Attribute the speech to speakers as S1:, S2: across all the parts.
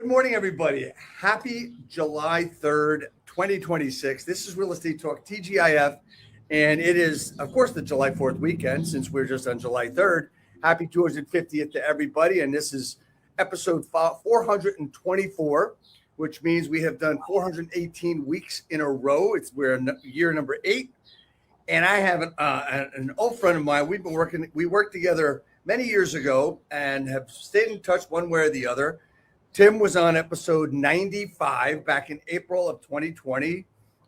S1: morning, everybody. Happy July 3rd, 2026. This is Real Estate Talk TGIF, and it is, of course, the July 4th weekend since we're just on July 3rd. Happy 250th to everybody, and this is episode 424, which means we have done 418 weeks in a row. We're in year number 8, and I have an old friend of mine. We worked together many years ago and have stayed in touch one way or the other. Tim was on episode 95 back in April of 2020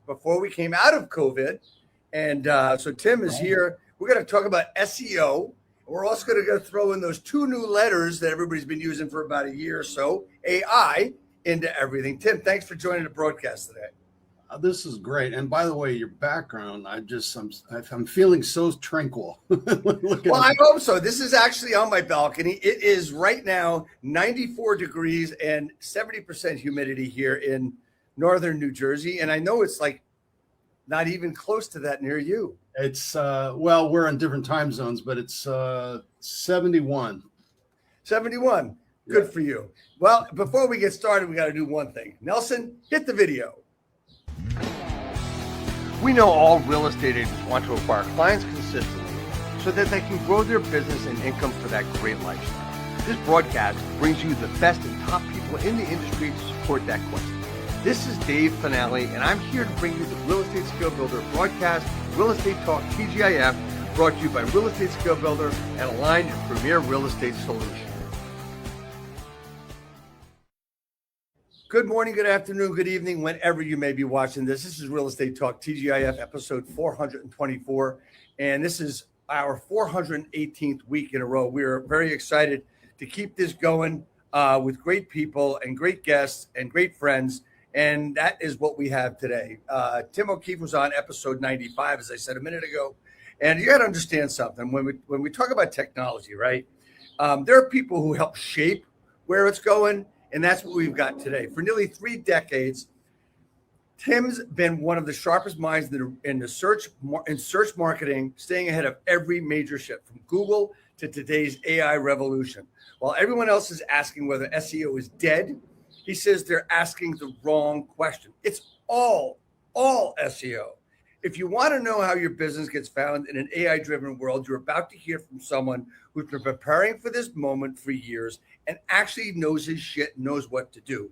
S1: before we came out of COVID. And so Tim is here. We're going to talk about SEO. We're also going to throw in those 2 new letters that everybody's been using for about a year or so, AI, into everything. Tim, thanks for joining the broadcast today.
S2: This is great. And by the way, your background, I'm feeling so tranquil.
S1: Well, I hope so. This is actually on my balcony. It is right now 94 degrees and 70% humidity here in northern New Jersey. And I know it's like not even close to that near you.
S2: It's, well, we're in different time zones, but it's 71.
S1: 71. Good for you. Well, before we get started, we got to do one thing. Nelson, hit the video. We know all real estate agents want to acquire clients consistently so that they can grow their business and income for that great lifestyle. This broadcast brings you the best and top people in the industry to support that quest. This is Dave Fanale, and I'm here to bring you the Real Estate Skill Builder broadcast, Real Estate Talk TGIF, brought to you by Real Estate Skill Builder and Align, your premier real estate solution. Good morning, good afternoon, good evening, whenever you may be watching this. This is Real Estate Talk TGIF episode 424, and this is our 418th week in a row. We are very excited to keep this going with great people and great guests and great friends, and that is what we have today. Tim O'Keefe was on episode 95, as I said a minute ago, and you got to understand something. When we talk about technology, right, there are people who help shape where it's going. And that's what we've got today. For nearly 3 decades, Tim's been one of the sharpest minds in search marketing, staying ahead of every major shift from Google to today's AI revolution. While everyone else is asking whether SEO is dead, he says they're asking the wrong question. It's all SEO. If you want to know how your business gets found in an AI-driven world, you're about to hear from someone who's been preparing for this moment for years and actually knows his shit, knows what to do.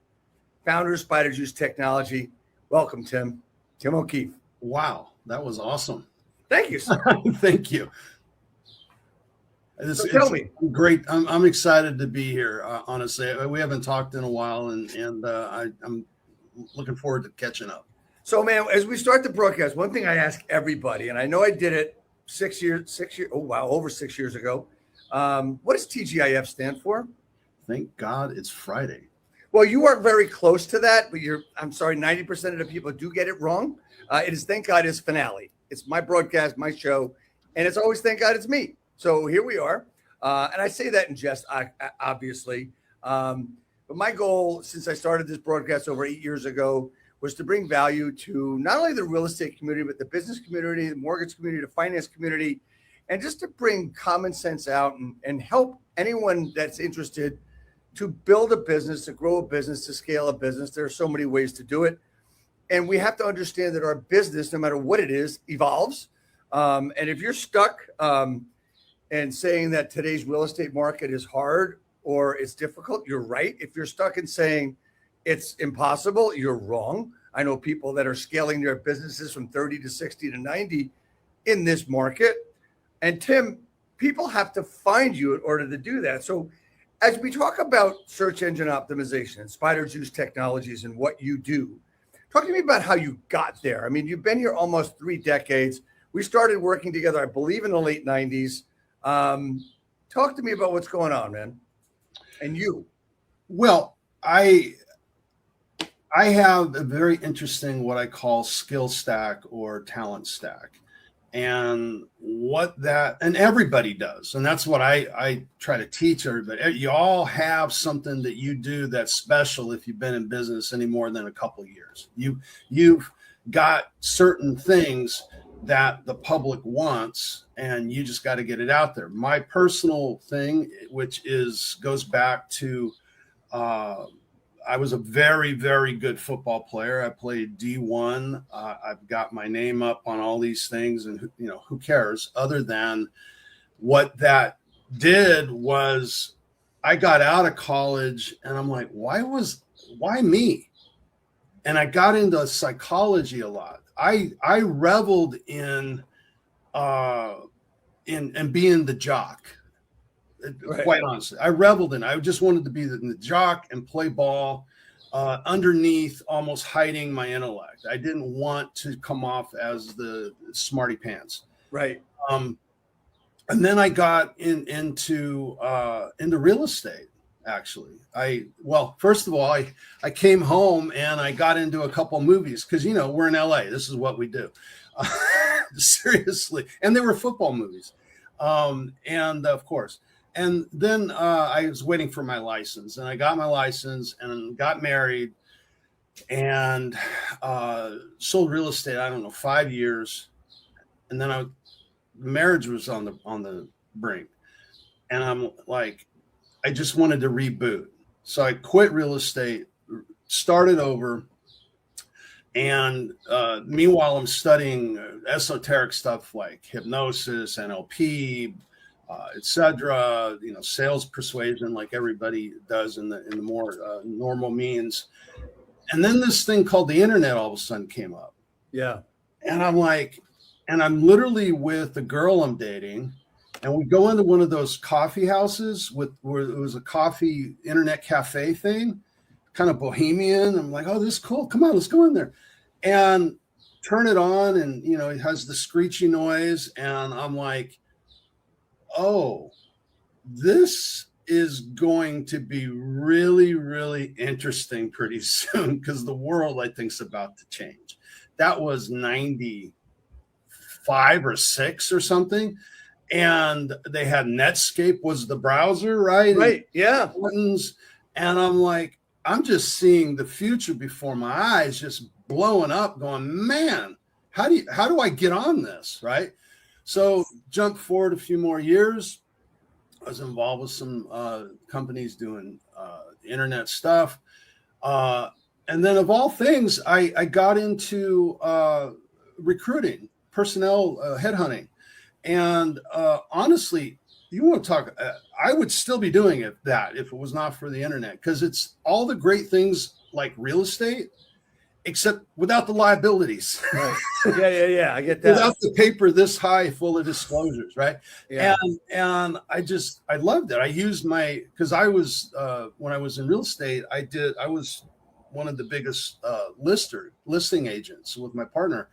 S1: Founder of Spider Juice Technology. Welcome, Tim. Tim O'Keefe.
S2: Wow, that was awesome.
S1: Thank you, sir.
S2: Thank you.
S1: Tell me.
S2: Great. I'm excited to be here, honestly. We haven't talked in a while, and I'm looking forward to catching up.
S1: So, man, as we start the broadcast, one thing I ask everybody, and I know I did it over 6 years ago. What does TGIF stand for?
S2: Thank God it's Friday.
S1: Well, you are very close to that, but I'm sorry, 90% of the people do get it wrong. It is Thank God It's Fanale. It's my broadcast, my show, and it's always Thank God It's me. So here we are. And I say that in jest, obviously. But my goal since I started this broadcast over 8 years ago was to bring value to not only the real estate community, but the business community, the mortgage community, the finance community, and just to bring common sense out and help anyone that's interested to build a business, to grow a business, to scale a business. There are so many ways to do it. And we have to understand that our business, no matter what it is, evolves. And if you're stuck and saying that today's real estate market is hard or it's difficult, you're right. If you're stuck in saying it's impossible, you're wrong. I know people that are scaling their businesses from 30 to 60 to 90 in this market. And Tim, people have to find you in order to do that. So as we talk about search engine optimization and Spider Juice Technologies and what you do, talk to me about how you got there. I mean, you've been here almost 3 decades. We started working together, I believe, in the late 90s. Talk to me about what's going on, man. And you.
S2: Well, I have a very interesting, what I call skill stack or talent stack. And and everybody does. And that's what I try to teach everybody. You all have something that you do that's special if you've been in business any more than a couple of years. You've got certain things that the public wants, and you just got to get it out there. My personal thing, which goes back to I was a very, very good football player. I played D1. I've got my name up on all these things, and who cares? Other than what that did was, I got out of college, and I'm like, why me? And I got into psychology a lot. I reveled in being the jock.
S1: Right.
S2: Quite honestly, I reveled in. I just wanted to be the jock and play ball, underneath, almost hiding my intellect. I didn't want to come off as the smarty pants.
S1: Right.
S2: And then I got into real estate. Actually, first of all, I came home and I got into a couple movies because we're in LA. This is what we do. Seriously, and they were football movies, and of course. And then I was waiting for my license, and I got my license and got married and sold real estate. I don't know, 5 years, and then marriage was on the brink, and I'm like, I just wanted to reboot, so I quit real estate, started over, and meanwhile I'm studying esoteric stuff like hypnosis, NLP. Etc. Sales persuasion, like everybody does in the more normal means. And then this thing called the internet all of a sudden came up.
S1: Yeah.
S2: And I'm like, and I'm literally with the girl I'm dating, and we go into one of those coffee houses where it was a coffee internet cafe thing, kind of bohemian. I'm like, oh, this is cool. Come on, let's go in there. And turn it on, and it has the screechy noise, and I'm like, oh, this is going to be really, really interesting pretty soon, because the world, I think, is about to change. That was 95 or 6 or something. And they had Netscape was the browser, right?
S1: Right. Yeah.
S2: Buttons. And I'm like, I'm just seeing the future before my eyes, just blowing up, going, man, how do I get on this? Right. So jump forward a few more years. I was involved with some companies doing internet stuff. And then of all things, I got into recruiting, personnel headhunting. And honestly, you want to talk, I would still be doing that if it was not for the internet, because it's all the great things like real estate, except without the liabilities.
S1: Right. Yeah. I get that.
S2: Without the paper this high full of disclosures, right?
S1: Yeah.
S2: And I loved it. I used because I was when I was in real estate, I was one of the biggest listing agents with my partner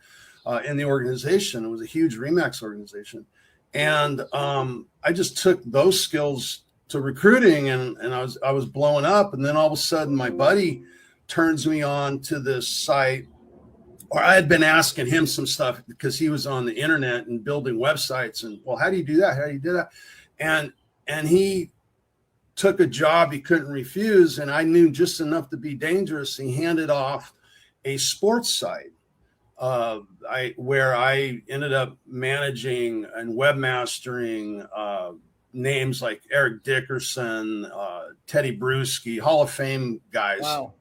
S2: in the organization. It was a huge Remax organization, and I just took those skills to recruiting, and I was blowing up. And then all of a sudden, my buddy turns me on to this site, or I had been asking him some stuff because he was on the internet and building websites, and, well, how do you do that? How do you do that? And he took a job he couldn't refuse, and I knew just enough to be dangerous. He handed off a sports site where I ended up managing and webmastering names like Eric Dickerson, Teddy Bruschi, Hall of Fame guys.
S1: Wow.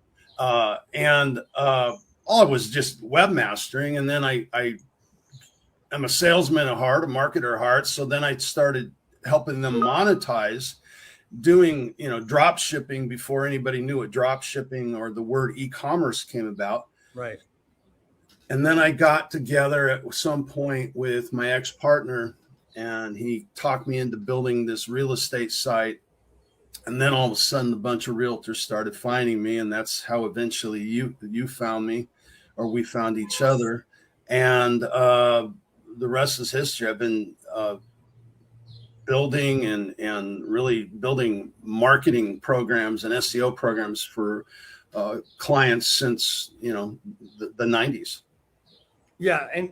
S2: And all it was just webmastering. And then I am a salesman at heart, a marketer at heart. So then I started helping them monetize, doing, drop shipping before anybody knew what drop shipping or the word e-commerce came about.
S1: Right.
S2: And then I got together at some point with my ex-partner, and he talked me into building this real estate site. And then all of a sudden, a bunch of realtors started finding me, and that's how eventually you found me, or we found each other. And the rest is history. I've been building and really building marketing programs and SEO programs for clients since the 90s.
S1: Yeah, and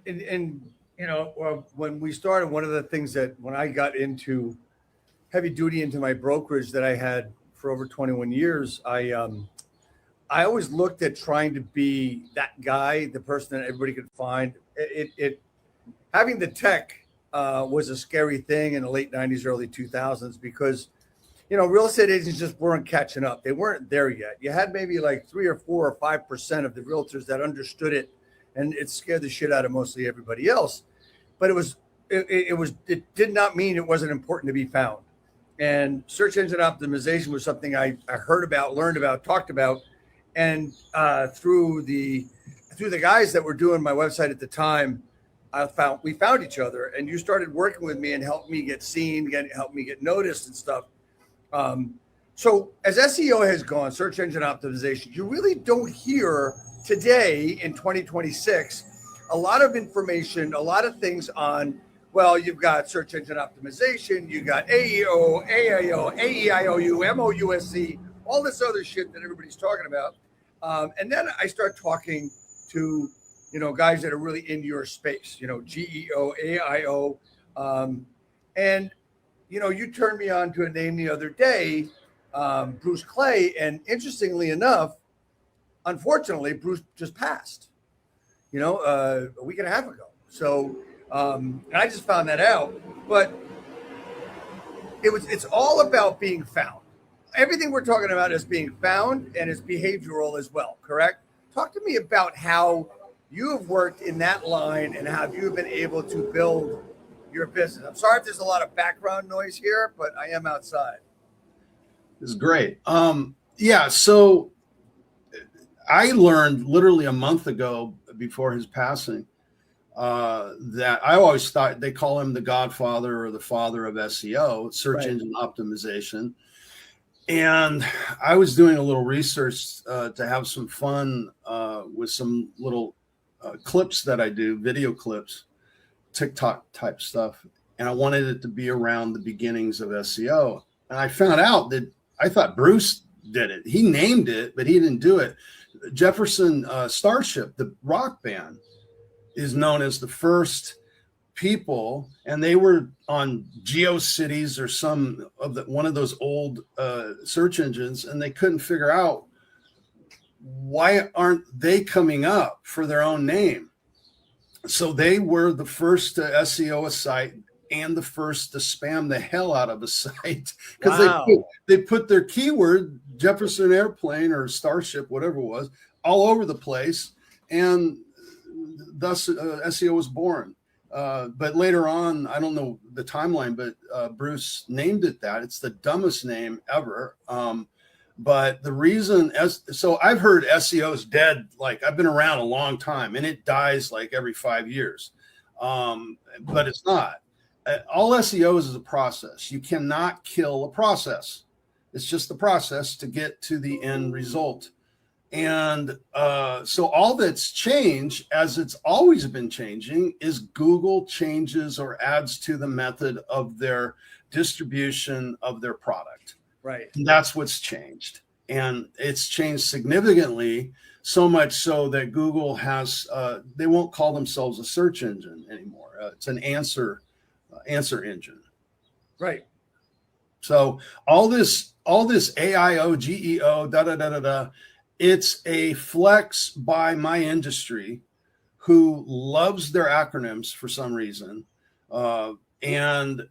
S1: when we started, one of the things that when I got into heavy duty into my brokerage that I had for over 21 years, I always looked at trying to be that guy, the person that everybody could find. It having the tech was a scary thing in the late 90s, early 2000s, because real estate agents just weren't catching up. They weren't there yet. You had maybe like 3 or 4 or 5% of the realtors that understood it, and it scared the shit out of mostly everybody else. But it did not mean it wasn't important to be found. And search engine optimization was something I heard about, learned about, talked about, and through the guys that were doing my website at the time, we found each other, and you started working with me and helped me get seen, helped me get noticed and stuff. So as SEO has gone, search engine optimization, you really don't hear today in 2026 a lot of information, a lot of things on. Well, you've got search engine optimization, you got AEO, AIO, AEIOU, MOUSC, all this other shit that everybody's talking about. And then I start talking to, guys that are really in your space, GEO, AIO. And, you turned me on to a name the other day, Bruce Clay. And interestingly enough, unfortunately, Bruce just passed, a week and a half ago. So, and I just found that out, but it's all about being found. Everything we're talking about is being found, and it's behavioral as well. Correct? Talk to me about how you have worked in that line and how you've been able to build your business. I'm sorry if there's a lot of background noise here, but I am outside.
S2: This is great. Yeah. So I learned literally a month ago before his passing, that I always thought they call him the godfather or the father of SEO, search engine optimization. And I was doing a little research to have some fun with some little clips that I do, video clips, TikTok type stuff. And I wanted it to be around the beginnings of SEO. And I found out that I thought Bruce did it. He named it, but he didn't do it. Jefferson Starship, the rock band, is known as the first people, and they were on GeoCities or one of those old search engines, and they couldn't figure out why aren't they coming up for their own name. So they were the first to SEO a site and the first to spam the hell out of a site, because they put their keyword Jefferson Airplane or Starship, whatever it was, all over the place, and thus SEO was born. But later on, I don't know the timeline, but Bruce named it that. It's the dumbest name ever. But the reason, so I've heard SEO is dead. Like, I've been around a long time, and it dies like every 5 years. But it's not. All SEO is a process. You cannot kill a process. It's just the process to get to the end result. And so all that's changed, as it's always been changing, is Google changes or adds to the method of their distribution of their product.
S1: Right.
S2: And that's what's changed. And it's changed significantly, so much so that Google has, they won't call themselves a search engine anymore. It's an answer engine.
S1: Right.
S2: So all this AIO, GEO, it's a flex by my industry, who loves their acronyms for some reason, and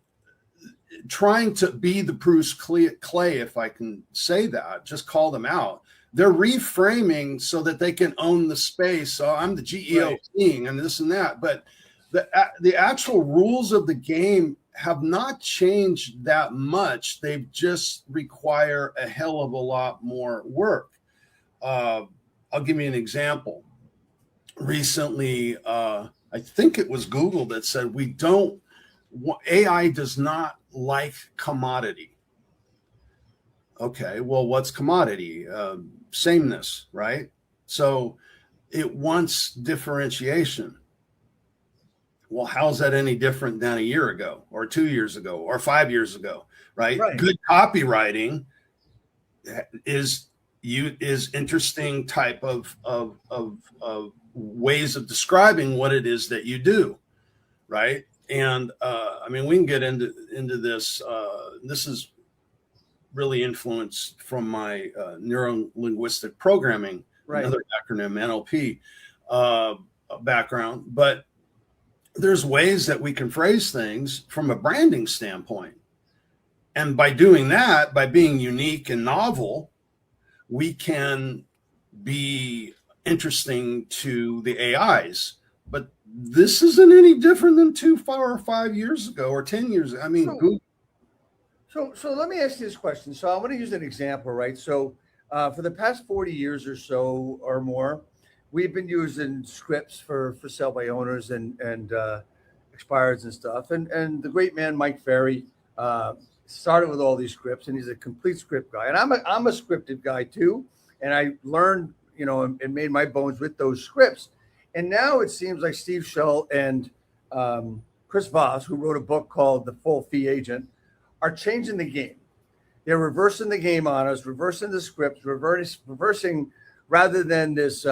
S2: trying to be the Bruce Clay, if I can say that, just call them out. They're reframing so that they can own the space. So I'm the GEO king and this and that. But the actual rules of the game have not changed that much. They just require a hell of a lot more work. I'll give you an example. Recently, I think it was Google that said AI does not like commodity. Okay, well, what's commodity? Sameness, right? So it wants differentiation. Well, how's that any different than a year ago or 2 years ago or 5 years ago, right? Good copywriting is interesting type of ways of describing what it is that you do, right? And I mean, we can get into this. This is really influenced from my neuro-linguistic programming, another acronym, NLP background. But there's ways that we can phrase things from a branding standpoint. And by doing that, by being unique and novel, we can be interesting to the AIs. But this isn't any different than 4 or 5 years ago or 10 years ago. I mean,
S1: So,
S2: Google.
S1: so let me ask you this question. So I want to use an example, right? So for the past 40 years or so or more, we've been using scripts for sale by owners and expireds and stuff. And the great man Mike Ferry started with all these scripts, and he's a complete script guy. And I'm a scripted guy too, and I learned, and made my bones with those scripts. And now it seems like Steve Shull and Chris Voss, who wrote a book called The Full Fee Agent, are changing the game. They're reversing the game on us, reversing the scripts, reversing rather than this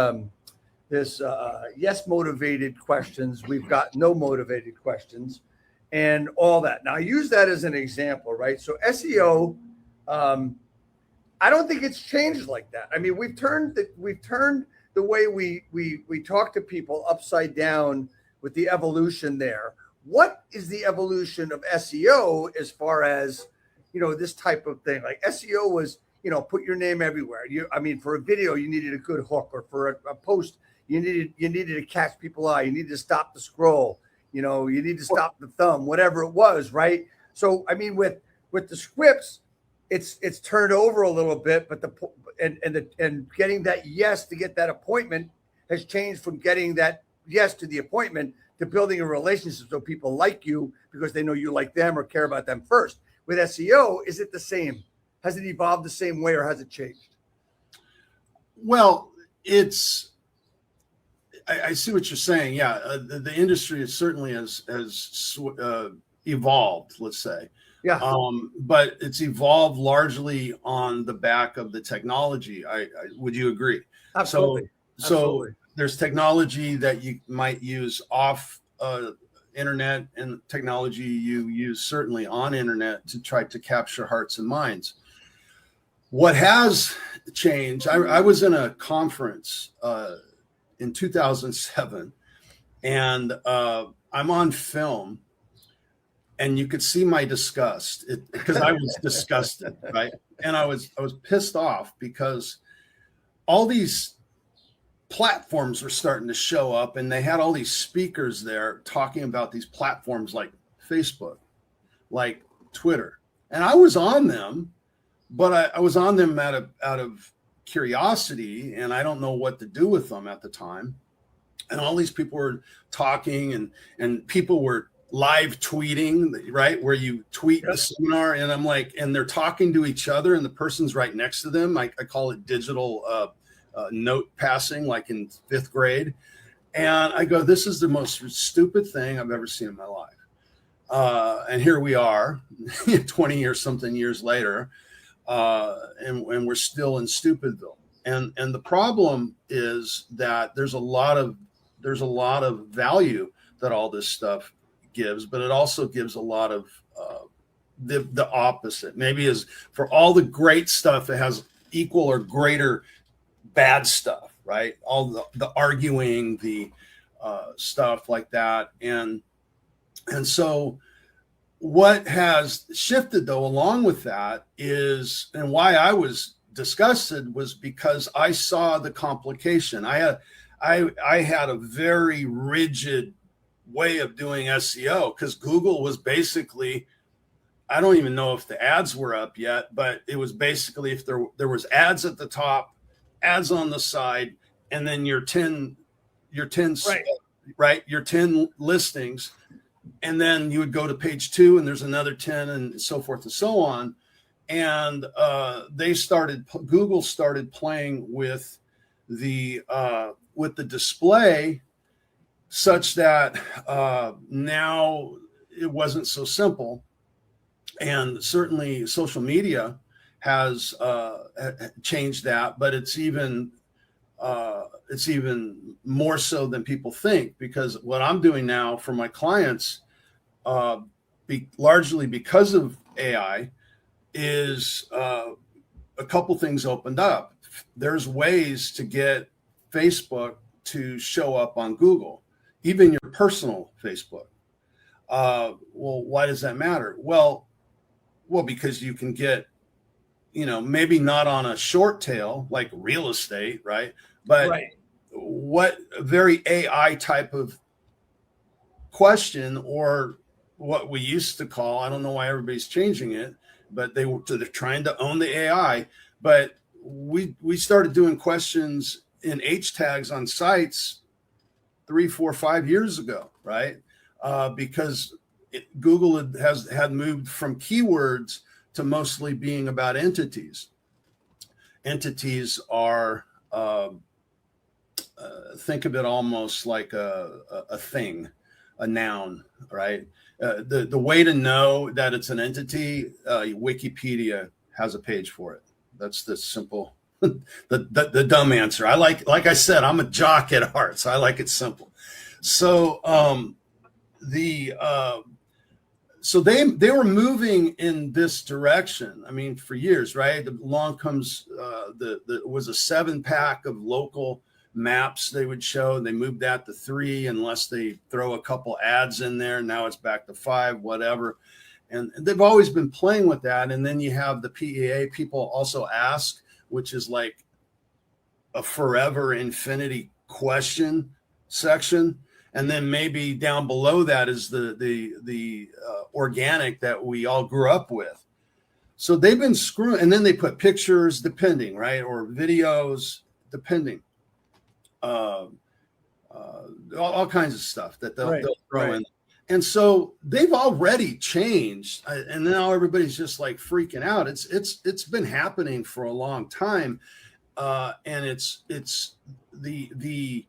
S1: yes motivated questions. We've got no motivated questions, and all that. Now I use that as an example, right? So SEO, I don't think it's changed like that. I mean, we've turned the way we talk to people upside down with the evolution there. What is the evolution of SEO as far as, this type of thing? Like SEO was, put your name everywhere. For a video, you needed a good hook, or for a post, you needed to catch people's eye. You needed to stop the scroll. You need to stop the thumb, whatever it was, right? So, with the scripts, it's turned over a little bit, but and getting that yes to get that appointment has changed from getting that yes to the appointment to building a relationship so people like you because they know you like them or care about them first. With SEO, is it the same? Has it evolved the same way, or has it changed?
S2: Well, I see what you're saying. Yeah, the industry is certainly has evolved, let's say.
S1: Yeah.
S2: But it's evolved largely on the back of the technology. Would you agree?
S1: Absolutely.
S2: So
S1: Absolutely.
S2: there's technology that you might use off internet, and technology you use certainly on internet to try to capture hearts and minds. What has changed? I was in a conference in 2007, and I'm on film. And you could see my disgust because I was disgusted, right? And I was pissed off because all these platforms were starting to show up, and they had all these speakers there talking about these platforms like Facebook, like Twitter, and I was on them, but I was on them out of curiosity, and I don't know what to do with them at the time. And all these people were talking, and people were live tweeting, right, where you tweet the seminar, and I'm like, and they're talking to each other, and the person's right next to them. I call it digital note passing, like in 5th grade. And I go, this is the most stupid thing I've ever seen in my life. And here we are 20 or something years later, and we're still in Stupidville. And the problem is that there's a lot of value that all this stuff gives, but it also gives a lot of the opposite. Maybe is for all the great stuff, it has equal or greater bad stuff, right? All the arguing, the stuff like that, and so what has shifted though along with that is, and why I was disgusted, was because I saw the complication. I had a very rigid way of doing SEO because Google was basically, I don't even know if the ads were up yet, but it was basically if there was ads at the top, ads on the side, and then your 10 right, your 10 listings, and then you would go to page 2 and there's another 10, and so forth and so on. And Google started playing with the display, such that now it wasn't so simple. And certainly social media has changed that, but it's even more so than people think, because what I'm doing now for my clients, largely because of AI, is a couple things opened up. There's ways to get Facebook to show up on Google, even your personal Facebook. Well, why does that matter? Well, Well, because you can get, maybe not on a short tail like real estate, right? But
S1: Right.
S2: what very AI type of question, or what we used to call, I don't know why everybody's changing it, but they're trying to own the AI. But we started doing questions in H tags on sites 3, 4, 5 years ago, right? Because Google had moved from keywords to mostly being about entities. Entities are, think of it almost like a thing, a noun, right? The way to know that it's an entity, Wikipedia has a page for it. That's the simple, the dumb answer. Like I said, I'm a jock at heart, so I like it simple. So so they were moving in this direction. I mean, for years, right? Along comes the was a 7-pack of local maps they would show. They moved that to 3, unless they throw a couple ads in there. Now it's back to 5, whatever. And they've always been playing with that. And then you have the PEA, people also ask, which is like a forever infinity question section. And then maybe down below that is the organic that we all grew up with. So they've been screwing, and then they put pictures, depending, right, or videos, depending, all kinds of stuff that they'll throw in. And so they've already changed, and now everybody's just like freaking out. It's been happening for a long time, and it's the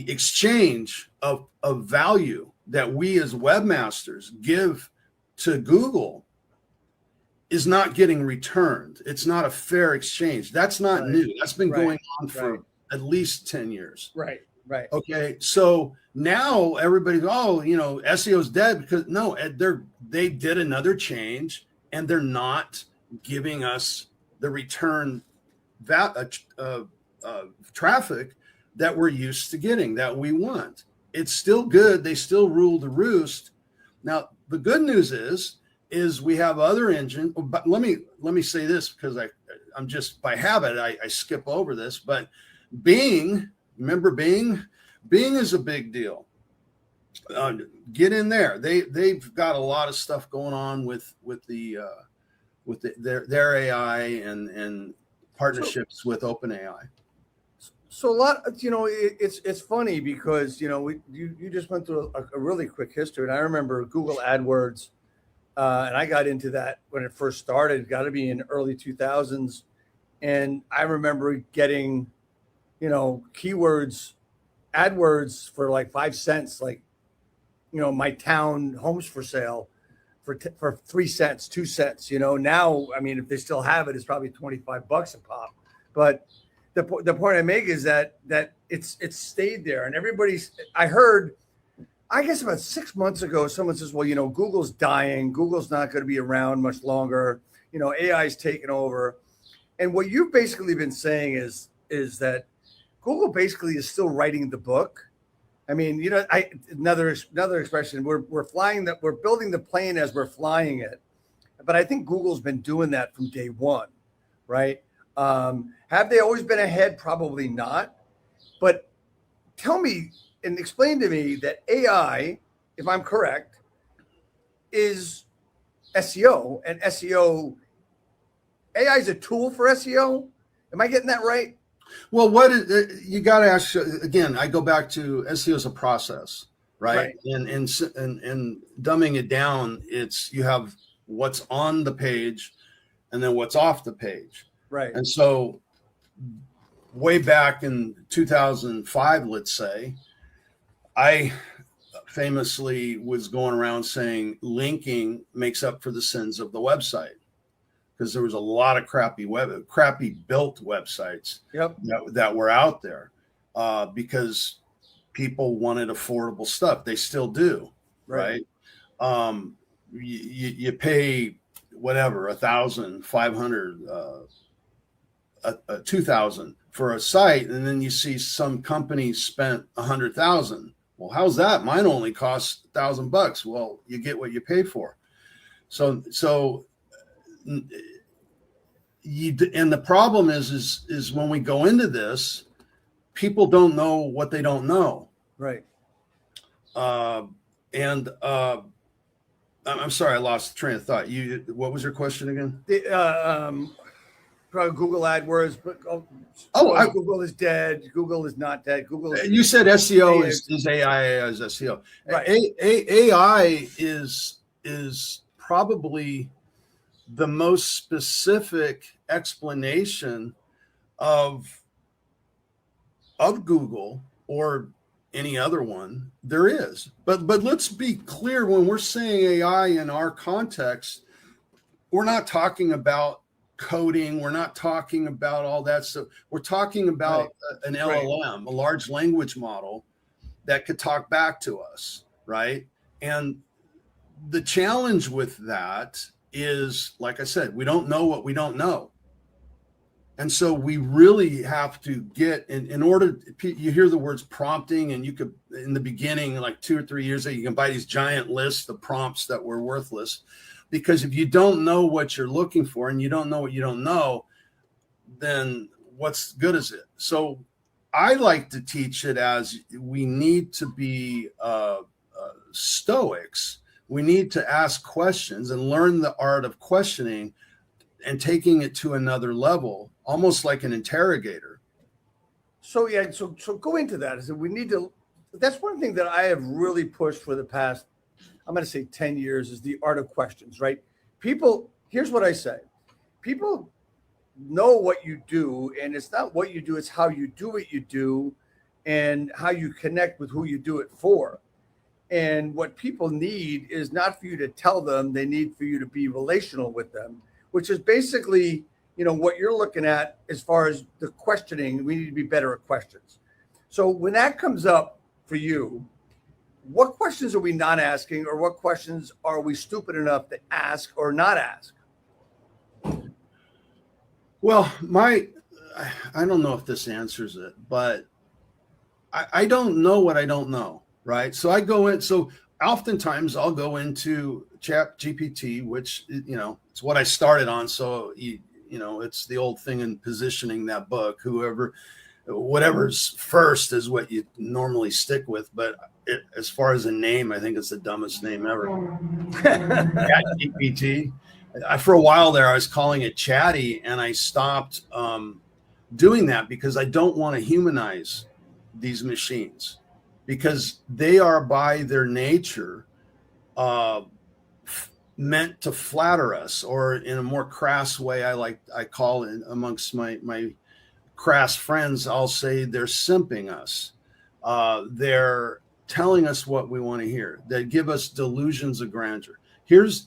S2: exchange of value that we as webmasters give to Google is not getting returned. It's not a fair exchange. That's not new. That's been going on for at least 10 years.
S1: Right.
S2: Okay. So now everybody's, SEO's dead, because no, they did another change, and they're not giving us the return traffic that we're used to getting, that we want. It's still good. They still rule the roost. Now, the good news is we have other engines. But let me say this, because I'm just by habit, I skip over this. But Bing, remember Bing? Bing is a big deal. Get in there. They've got a lot of stuff going on with their AI and partnerships with OpenAI.
S1: So a lot, it's funny because you just went through a really quick history, and I remember Google AdWords, and I got into that when it first started. Got to be in early 2000s, and I remember getting, keywords, AdWords for like 5 cents, like, my town homes for sale for 3 cents, 2 cents. Now, I mean, if they still have it, it's probably $25 a pop, but the point I make is that it's stayed there, and I heard, I guess about 6 months ago, someone says, well, Google's dying. Google's not going to be around much longer. AI's taken over. And what you've basically been saying is that Google basically is still writing the book. I mean, another expression, we're building the plane as we're flying it. But I think Google's been doing that from day one, right? Have they always been ahead? Probably not. But tell me and explain to me that AI, if I'm correct, is SEO, and SEO, AI is a tool for SEO. Am I getting that right?
S2: Well, you got to ask again. I go back to SEO as a process, right? And dumbing it down, you have what's on the page, and then what's off the page.
S1: Right.
S2: And so way back in 2005, let's say, I famously was going around saying linking makes up for the sins of the website, because there was a lot of crappy built websites that were out there, because people wanted affordable stuff. They still do, right? You pay whatever, 1,500, 2,000 for a site, and then you see some company spent 100,000. Well, how's that? Mine only costs $1,000. Well, you get what you pay for. So and the problem is when we go into this, people don't know what they don't know.
S1: Right.
S2: And I'm sorry, I lost the train of thought. What was your question again?
S1: Probably Google AdWords, but Google is dead. Google is not dead. Google.
S2: You said SEO is AI as SEO.
S1: Right.
S2: AI is probably the most specific explanation of Google or any other one there is. But let's be clear, when we're saying AI in our context, we're not talking about coding. We're not talking about all that stuff. We're talking about an LLM, a large language model that could talk back to us, right? And the challenge with that is, like I said, we don't know what we don't know. And so we really have to get in order. You hear the words prompting, and you could, in the beginning, like 2 or 3 years ago, you can buy these giant lists of prompts that were worthless, because if you don't know what you're looking for and you don't know what you don't know, then what's good is it? So I like to teach it as we need to be stoics. We need to ask questions and learn the art of questioning and taking it to another level, almost like an interrogator.
S1: So go into that. Is that we need to. That's one thing that I have really pushed for the past, I'm going to say 10 years, is the art of questions. Right? People. Here's what I say. People know what you do, and it's not what you do; it's how you do what you do, and how you connect with who you do it for. And what people need is not for you to tell them; they need for you to be relational with them, which is basically, what you're looking at as far as the questioning. We need to be better at questions. So when that comes up for you, what questions are we not asking, or what questions are we stupid enough to ask or not ask?
S2: Well, I don't know if this answers it, but I don't know what I don't know, right? So oftentimes I'll go into ChatGPT, which, it's what I started on. So, it's the old thing in positioning that book, whatever's first is what you normally stick with. But as far as a name, I think it's the dumbest name ever. ChatGPT. For a while there, I was calling it Chatty, and I stopped doing that because I don't want to humanize these machines, because they are by their nature meant to flatter us, or in a more crass way, I call it amongst my crass friends, I'll say they're simping us. They're telling us what we want to hear. They give us delusions of grandeur. Here's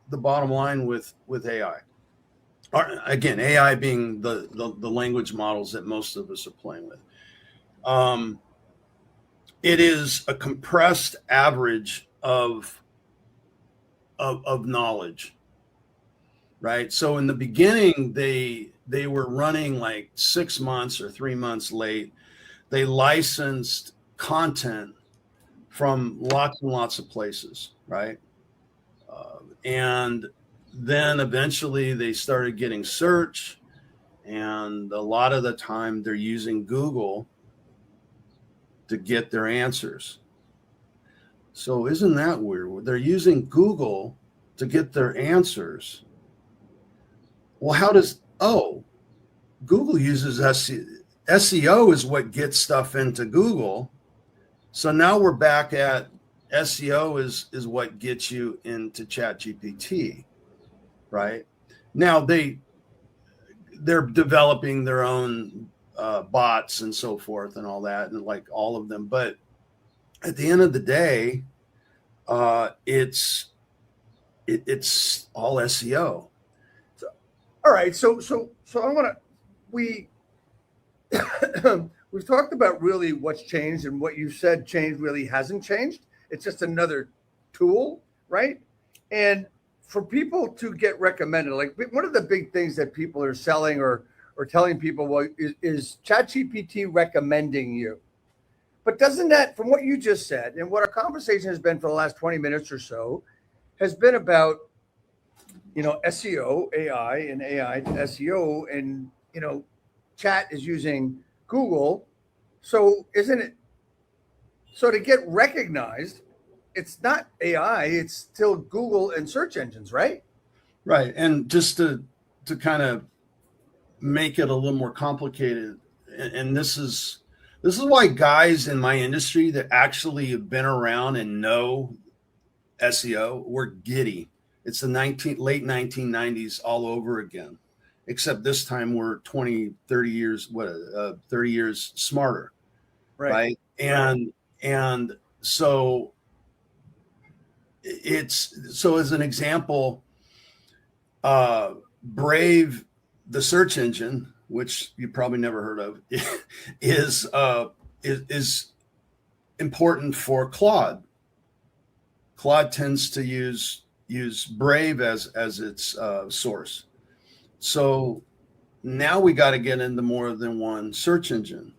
S2: the bottom line with AI. Again, AI being the language models that most of us are playing with. It is a compressed average of knowledge, right? So in the beginning, they were running like 6 months or 3 months late. They licensed content from lots and lots of places, right? And then eventually they started getting search, and a lot of the time they're using Google to get their answers. So isn't that weird? They're using Google to get their answers. Well, Google uses SEO. SEO is what gets stuff into Google. So now we're back at SEO is what gets you into ChatGPT, right? Now they're developing their own bots and so forth and all that, and like all of them. But at the end of the day, it's all SEO.
S1: So, all right. So I want to we've talked about really what's changed, and what you said change really hasn't changed. It's just another tool, right? And for people to get recommended, like one of the big things that people are selling or telling people, well, is ChatGPT recommending you? But doesn't that, from what you just said, and what our conversation has been for the last 20 minutes or so, has been about, SEO, AI, and AI to SEO, and chat is using Google. So isn't it? So to get recognized, it's not AI, it's still Google and search engines, right?
S2: Right. And just to kind of make it a little more complicated, and this is why guys in my industry that actually have been around and know SEO, we're giddy. It's the late 1990s all over again, except this time we're 20, 30 years, 30 years smarter,
S1: Right.
S2: right?
S1: Right.
S2: And so as an example, Brave, the search engine, which you probably never heard of, is important for Claude. Claude tends to use Brave as its source. So now we got to get into more than one search engine.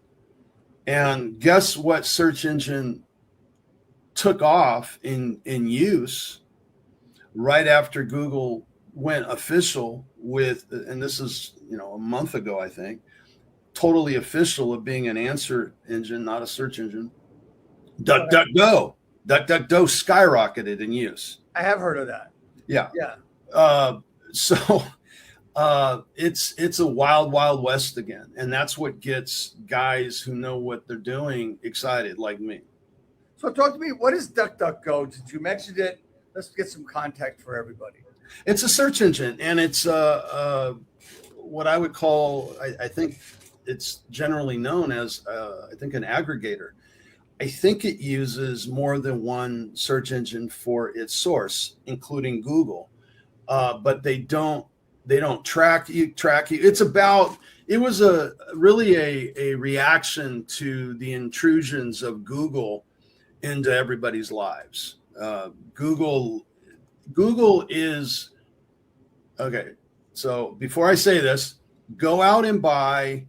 S2: And guess what search engine took off in use right after Google went official with, and this is a month ago, I think, totally official of being an answer engine, not a search engine. DuckDuckGo. DuckDuckGo skyrocketed in use.
S1: I have heard of that.
S2: Yeah.
S1: Yeah.
S2: So it's a wild, wild west again, and that's what gets guys who know what they're doing excited, like me.
S1: So talk to me. What is DuckDuckGo? Did you mention it? Let's get some context for everybody.
S2: It's a search engine, and it's what I would call, I think it's generally known as, I think, an aggregator. I think it uses more than one search engine for its source, including Google, but they don't track you. It was really a reaction to the intrusions of Google into everybody's lives. Google is okay. So before I say this, go out and buy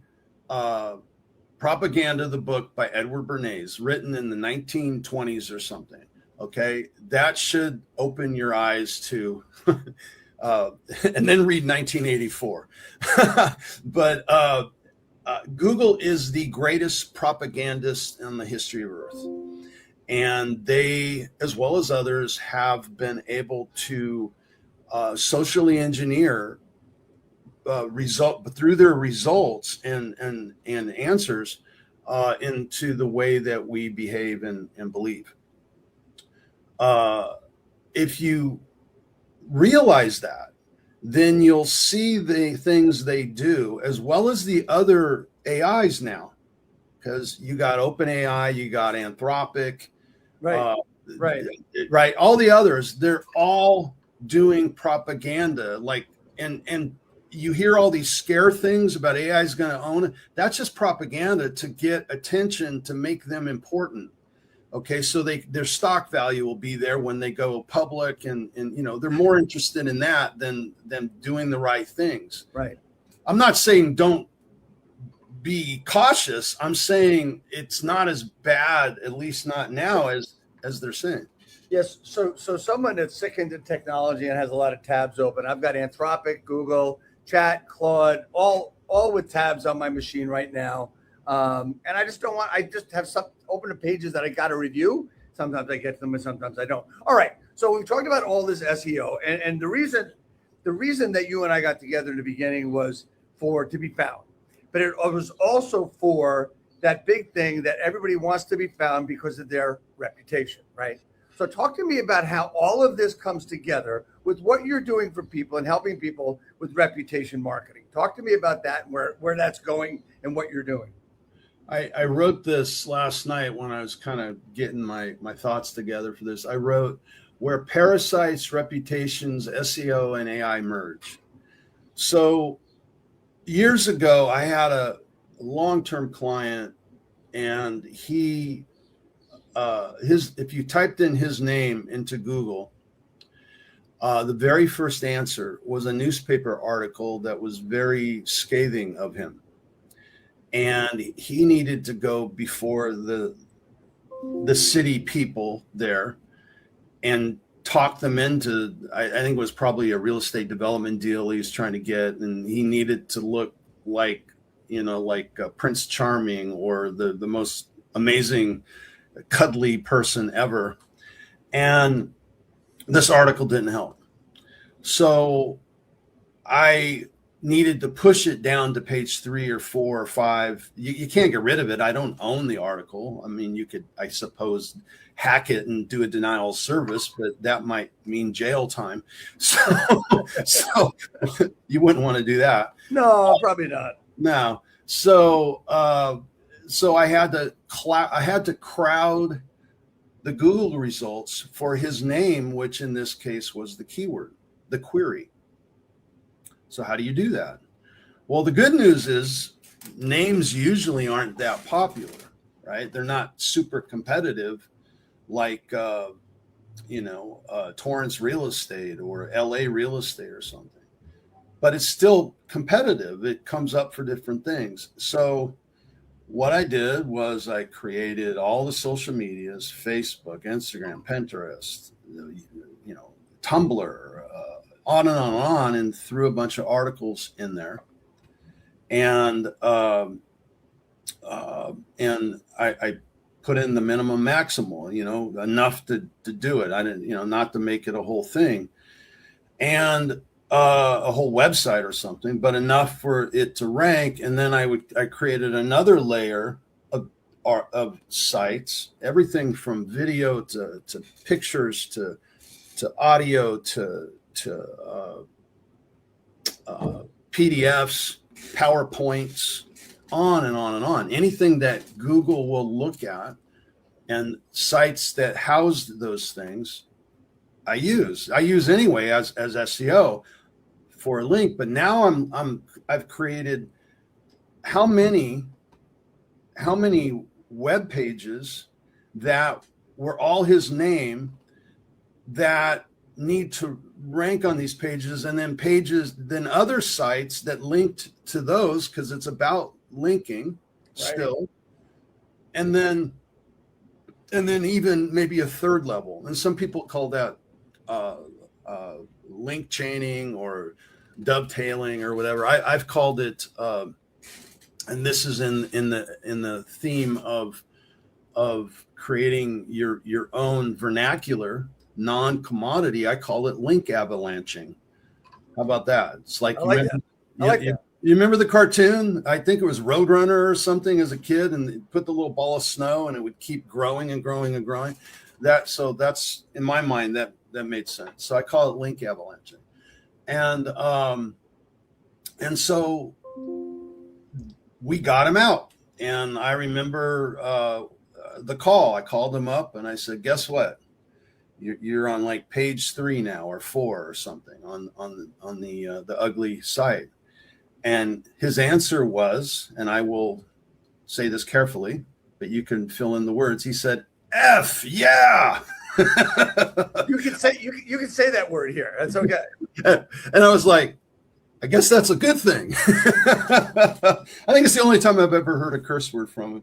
S2: Propaganda, the book by Edward Bernays, written in the 1920s or something. Okay, that should open your eyes to, and then read 1984. But Google is the greatest propagandist in the history of Earth. And they, as well as others, have been able to socially engineer through their results and answers into the way that we behave and believe. If you realize that, then you'll see the things they do, as well as the other AIs now, because you got OpenAI, you got Anthropic,
S1: Right.
S2: right. All the others, they're all doing propaganda, and you hear all these scare things about AI is going to own it. That's just propaganda to get attention, to make them important. Okay, so their stock value will be there when they go public, and they're more interested in that than doing the right things.
S1: Right.
S2: I'm not saying don't be cautious. I'm saying it's not as bad, at least not now, as they're saying.
S1: Yes. So someone that's sick into technology and has a lot of tabs open. I've got Anthropic, Google, Chat, Claude, all with tabs on my machine right now. And I just don't want. I just have some open the pages that I got to review. Sometimes I get to them, and sometimes I don't. All right. So we've talked about all this SEO, and the reason that you and I got together in the beginning was to be found. But it was also for that big thing that everybody wants to be found because of their reputation, right? So talk to me about how all of this comes together with what you're doing for people and helping people with reputation marketing. Talk to me about that and where that's going and what you're doing.
S2: I wrote this last night when I was kind of getting my thoughts together for this. I wrote, where parasites, reputations, SEO, and AI merge. So years ago, I had a long-term client, and he, if you typed in his name into Google, the very first answer was a newspaper article that was very scathing of him. And he needed to go before the city people there and talked them into, I think it was probably a real estate development deal he was trying to get, and he needed to look like, like Prince Charming or the most amazing cuddly person ever. And this article didn't help. So I needed to push it down to page 3 or 4 or 5. You can't get rid of it. I don't own the article. I mean, you could, I suppose, hack it and do a denial of service, but that might mean jail time. So you wouldn't want to do that.
S1: No, probably not.
S2: No. So I had to crowd the Google results for his name, which in this case was the keyword, the query. So how do you do that? Well, the good news is names usually aren't that popular, right? They're not super competitive like, Torrance Real Estate or LA Real Estate or something, but it's still competitive. It comes up for different things. So what I did was I created all the social medias, Facebook, Instagram, Pinterest, Tumblr, on and on and on, and threw a bunch of articles in there. And I put in the minimum maximal, enough to do it. I didn't, not to make it a whole thing and a whole website or something, but enough for it to rank. And then I created another layer of sites, everything from video to pictures to audio to PDFs, PowerPoints, on and on and on. Anything that Google will look at and sites that house those things, I use anyway as SEO for a link. But now I've created how many web pages that were all his name that need to rank on these pages, and then other sites that linked to those, because it's about linking still, and then even maybe a third level, and some people call that link chaining or dovetailing or whatever. I've called it, and this is in the theme of creating your own vernacular, non-commodity. I call it link avalanching. How about that? It's like, you remember the cartoon? I think it was Roadrunner or something as a kid, and they put the little ball of snow and it would keep growing and growing and growing. So that's, in my mind, that made sense. So I call it link avalanching. And so we got him out. And I remember the call. I called him up and I said, guess what? You're on like page 3 now, or 4 or something on the ugly site. And his answer was, and I will say this carefully, but you can fill in the words. He said, F, yeah.
S1: You can say that word here. That's okay.
S2: And I was like, I guess that's a good thing. I think it's the only time I've ever heard a curse word from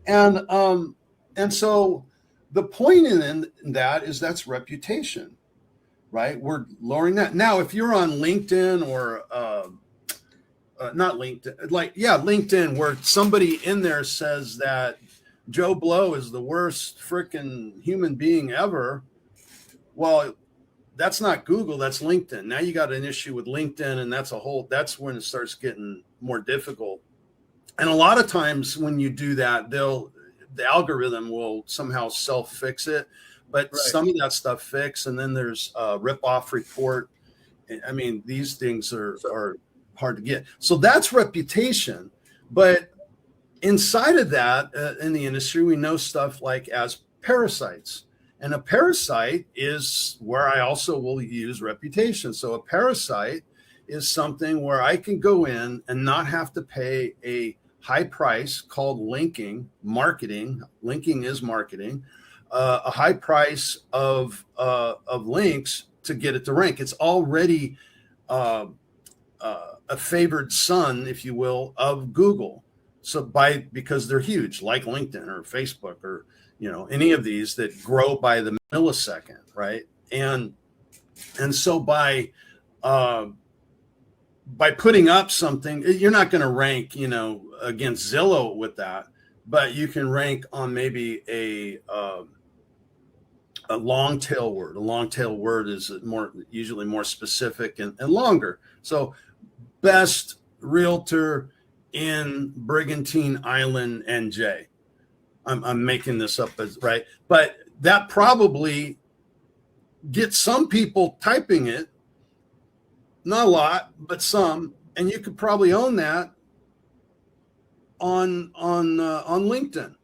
S2: him. And so the point in that is that's reputation, right? We're lowering that. Now, if you're on LinkedIn or not LinkedIn, LinkedIn, where somebody in there says that Joe Blow is the worst freaking human being ever. Well, that's not Google, that's LinkedIn. Now you got an issue with LinkedIn, and that's when it starts getting more difficult. And a lot of times when you do that, the algorithm will somehow self-fix it, but some of that stuff fix, and then there's a rip-off report. I mean, these things are hard to get. So that's reputation. But inside of that, in the industry, we know stuff like as parasites. And a parasite is where I also will use reputation. So a parasite is something where I can go in and not have to pay a high price called linking, marketing. Linking is marketing, a high price of links to get it to rank. It's already a favored son, if you will, of Google. So because they're huge, like LinkedIn or Facebook or any of these that grow by the millisecond, right? and so by putting up something, you're not going to rank, against Zillow with that, but you can rank on maybe a long tail word. A long tail word is usually more specific and longer. So best realtor in Brigantine Island, NJ. I'm making this up as right, but that probably gets some people typing it. Not a lot, but some, and you could probably own that on LinkedIn,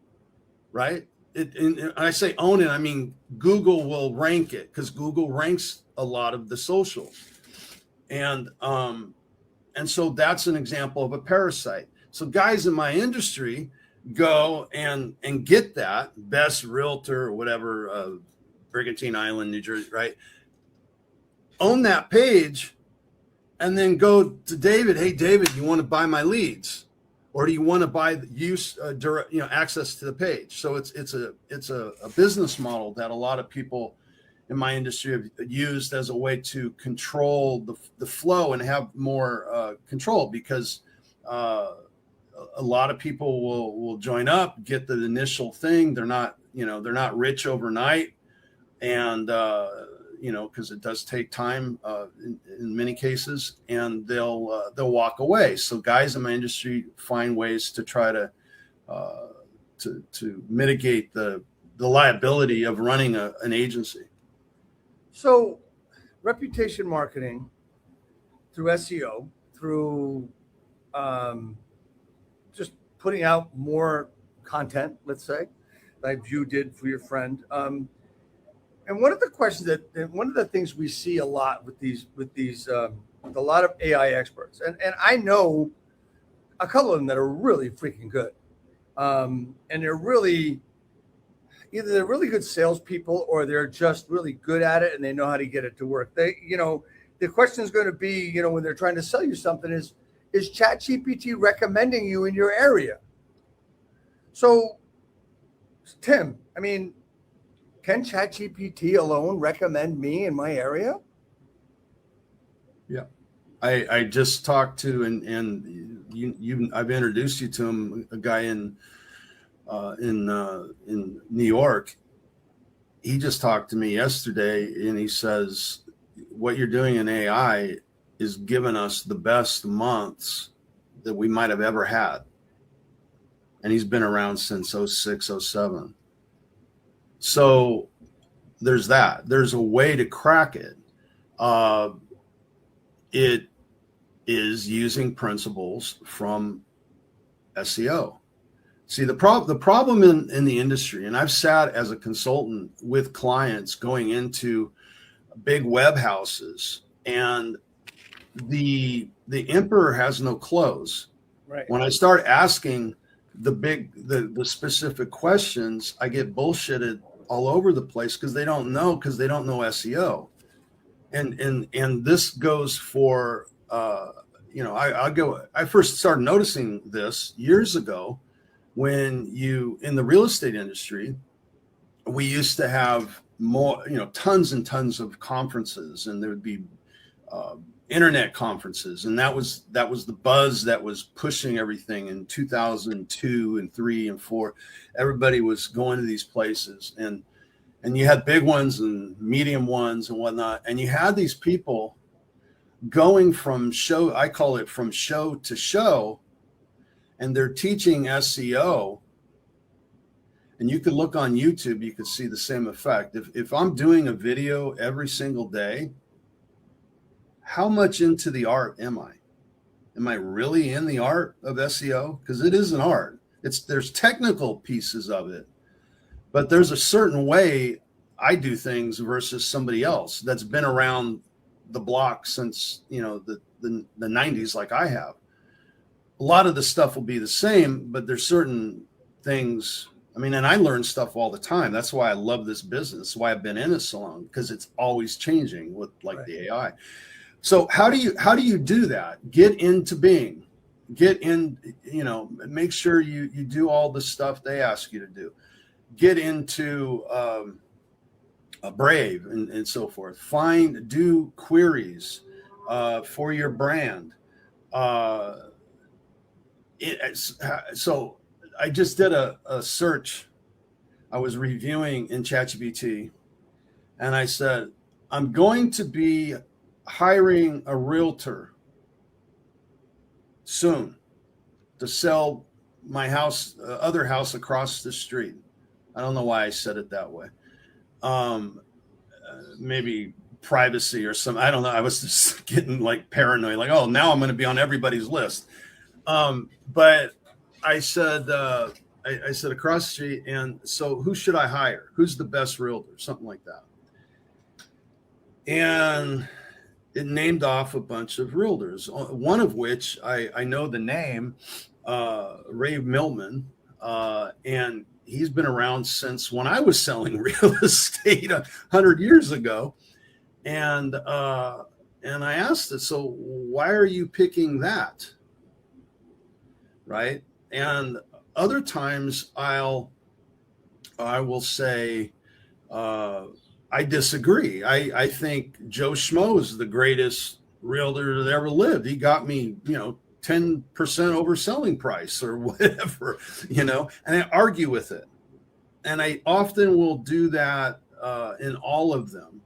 S2: right? And I say own it, I mean Google will rank it because Google ranks a lot of the socials, and so that's an example of a parasite. So guys in my industry go and get that best realtor or whatever, Brigantine Island, New Jersey, right? Own that page. And then go to David. Hey, David, you want to buy my leads, or do you want to buy access to the page? So it's a business model that a lot of people in my industry have used as a way to control the flow and have more control, because a lot of people will join up, get the initial thing. They're not rich overnight, and because it does take time in many cases, and they'll walk away. So guys in my industry find ways to try to mitigate the liability of running an agency.
S1: So reputation marketing through SEO, through just putting out more content, let's say, like you did for your friend. And one of the questions one of the things we see a lot with a lot of AI experts, and I know a couple of them that are really freaking good, and they're really either they're really good salespeople or they're just really good at it and they know how to get it to work. The question is going to be, when they're trying to sell you something, is ChatGPT recommending you in your area? So, Tim, I mean, can ChatGPT alone recommend me in my area?
S2: Yeah, I just talked to and I've introduced you to him, a guy in New York. He just talked to me yesterday, and he says what you're doing in AI is giving us the best months that we might have ever had. And he's been around since 06, 07. So there's that. There's a way to crack it. It is using principles from SEO. See, the problem in the industry, and I've sat as a consultant with clients going into big web houses, and the emperor has no clothes.
S1: Right.
S2: When I start asking the specific questions, I get bullshitted all over the place because they don't know SEO. And this goes for I first started noticing this years ago when in the real estate industry, we used to have more, tons and tons of conferences, and there would be internet conferences, and that was the buzz that was pushing everything in 2002 and 3 and 4. Everybody was going to these places, and you had big ones and medium ones and whatnot, and you had these people going from show, I call it from show to show, and they're teaching SEO. And you could look on YouTube, you could see the same effect. If I'm doing a video every single day, how much into the art am I? Am I really in the art of SEO? Because it is an art. There's technical pieces of it, but there's a certain way I do things versus somebody else that's been around the block since the 90s, like I have. A lot of the stuff will be the same, but there's certain things. I mean, and I learn stuff all the time. That's why I love this business. That's why I've been in it so long, because it's always changing with the AI. So how do you do that? Get into Bing, get in, make sure you do all the stuff they ask you to do. Get into Brave, and so forth. Do queries for your brand. So I just did a search. I was reviewing in ChatGPT, and I said, I'm going to be hiring a realtor soon to sell my house, other house across the street. I don't know why I said it that way. Maybe privacy or some, I don't know. I was just getting like paranoid, like, oh, now I'm going to be on everybody's list. But I said, I said across the street, and so who should I hire? Who's the best realtor? Something like that. And it named off a bunch of realtors, one of which I know the name, Ray Millman, and he's been around since when I was selling real estate 100 years ago. And I asked it, so why are you picking that? Right. And other times I will say, I disagree. I think Joe Schmo is the greatest realtor that ever lived. He got me, 10% overselling price or whatever, and I argue with it. And I often will do that in all of them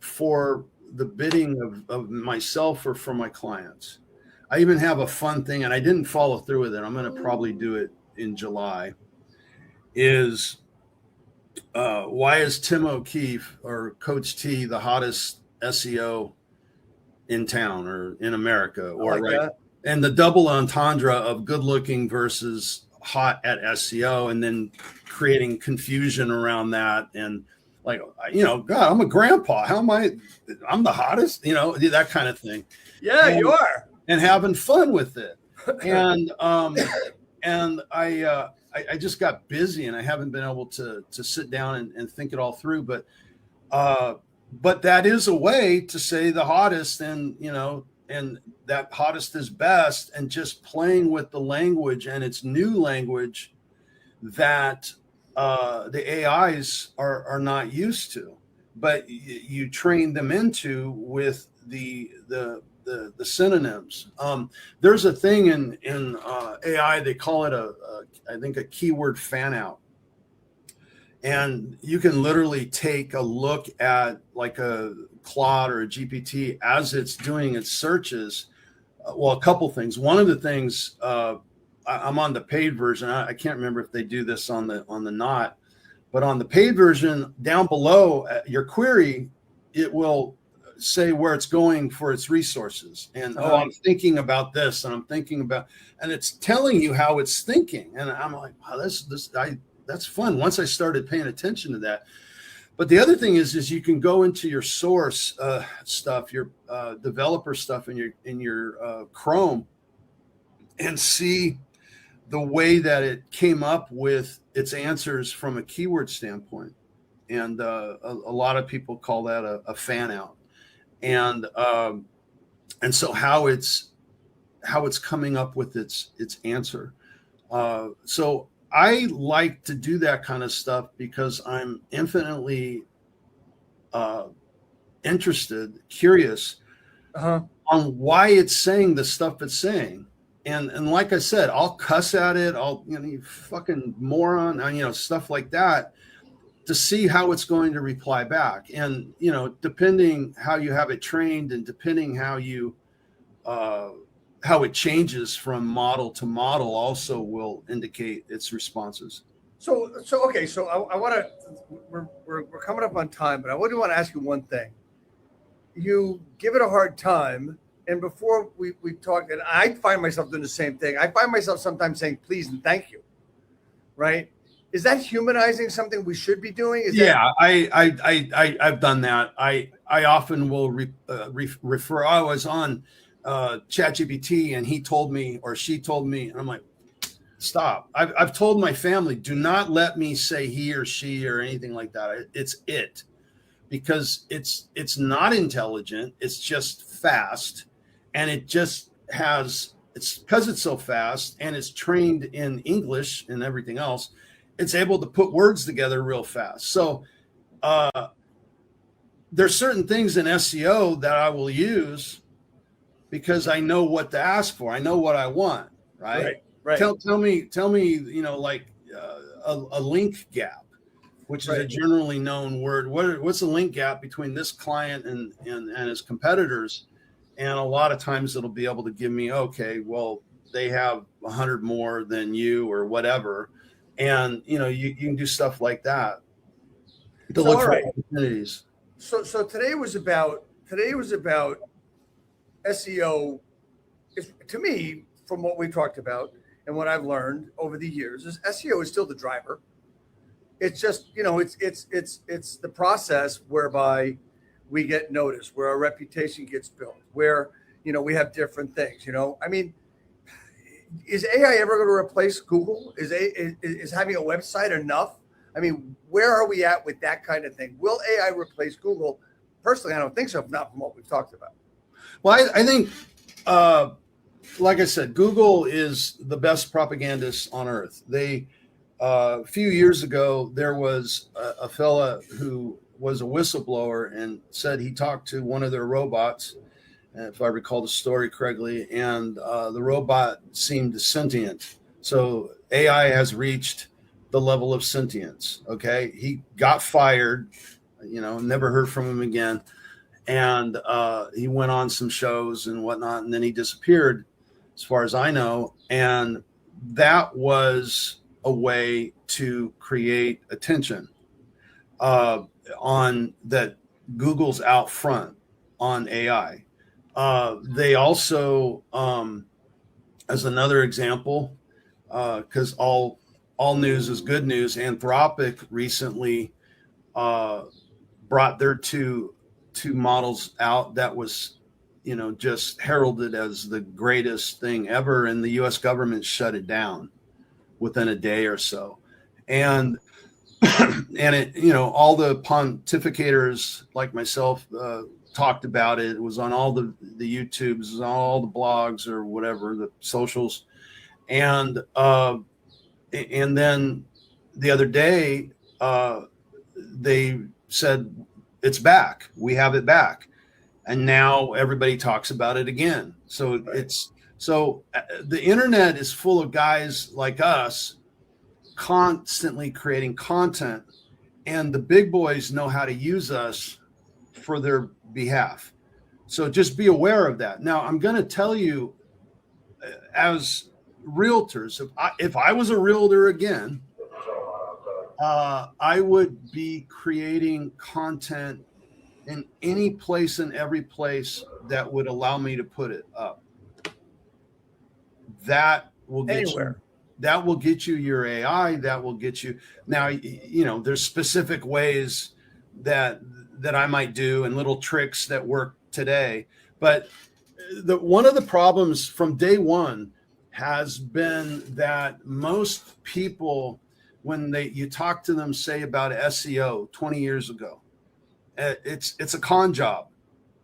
S2: for the bidding of myself or for my clients. I even have a fun thing, and I didn't follow through with it. I'm going to probably do it in July. Is why is Tim O'Keefe or Coach T the hottest SEO in town or in America? Or right, and the double entendre of good looking versus hot at SEO, and then creating confusion around that. And like, God, I'm a grandpa. How am I? I'm the hottest, that kind of thing.
S1: Yeah, you are.
S2: And having fun with it. And I just got busy, and I haven't been able to sit down and think it all through. But that is a way to say the hottest, and that hottest is best, and just playing with the language, and it's new language that the AIs are not used to, but you train them into with the synonyms. There's a thing in AI, they call it I think a keyword fan out. And you can literally take a look at like a Claude or a GPT as it's doing its searches. Well, a couple things. One of the things, I'm on the paid version. I can't remember if they do this on the not, but on the paid version, down below your query, it will say where it's going for its resources. And I'm thinking about this, and I'm thinking about, and it's telling you how it's thinking. And I'm like, wow, that's fun. Once I started paying attention to that. But the other thing is you can go into your source stuff, your developer stuff in your Chrome, and see the way that it came up with its answers from a keyword standpoint. And a lot of people call that a fan out. And so how it's coming up with its answer. So I like to do that kind of stuff because I'm infinitely interested, curious on why it's saying the stuff it's saying. And like I said, I'll cuss at it. You fucking moron, stuff like that, to see how it's going to reply back. And, depending how you have it trained, and depending how it changes from model to model, also will indicate its responses.
S1: So okay. So I want to, we're coming up on time, but I want to ask you one thing. You give it a hard time. And before we talked, and I find myself doing the same thing. I find myself sometimes saying please and thank you. Right. Is that humanizing something we should be doing?
S2: I've done that. I often will refer. I was on ChatGPT, and he told me, or she told me, and I'm like, stop. I've told my family, do not let me say he or she or anything like that. It's it, because it's not intelligent. It's just fast, and it just has. It's because it's so fast, and it's trained in English and everything else. It's able to put words together real fast. So there's certain things in SEO that I will use because I know what to ask for. I know what I want, right?
S1: Right.
S2: Tell me, like a link gap, which is a generally known word. What's the link gap between this client and his competitors? And a lot of times it'll be able to give me, okay, well, they have 100 more than you or whatever. And, you can do stuff like that to look for opportunities.
S1: So today was about SEO. To me, from what we talked about and what I've learned over the years, is SEO is still the driver. It's just, it's the process whereby we get noticed, where our reputation gets built, where, we have different things, I mean, is AI ever going to replace Google? Is having a website enough? I mean, where are we at with that kind of thing? Will AI replace Google? Personally, I don't think so, if not from what we've talked about.
S2: Well, I think, like I said, Google is the best propagandist on earth. A few years ago, there was a fella who was a whistleblower and said he talked to one of their robots, if I recall the story correctly, and the robot seemed sentient. So AI has reached the level of sentience. Okay. He got fired, never heard from him again. And he went on some shows and whatnot, and then he disappeared, as far as I know. And that was a way to create attention on that. Google's out front on AI. They also, as another example, because all news is good news, Anthropic recently brought their two models out that was, just heralded as the greatest thing ever, and the U.S. government shut it down within a day or so. And and it, all the pontificators like myself talked about it. It was on all the YouTubes, all the blogs or whatever, the socials. And then the other day, they said, it's back. We have it back. And now everybody talks about it again. So the internet is full of guys like us constantly creating content, and the big boys know how to use us for their behalf. So just be aware of that. Now, I'm going to tell you, as realtors, if I was a realtor again, I would be creating content in any place and every place that would allow me to put it up. That will get
S1: anywhere.
S2: That will get you your AI. That will get you. Now, there's specific ways that I might do and little tricks that work today. But one of the problems from day one has been that most people, when you talk to them, say about SEO 20 years ago, it's a con job.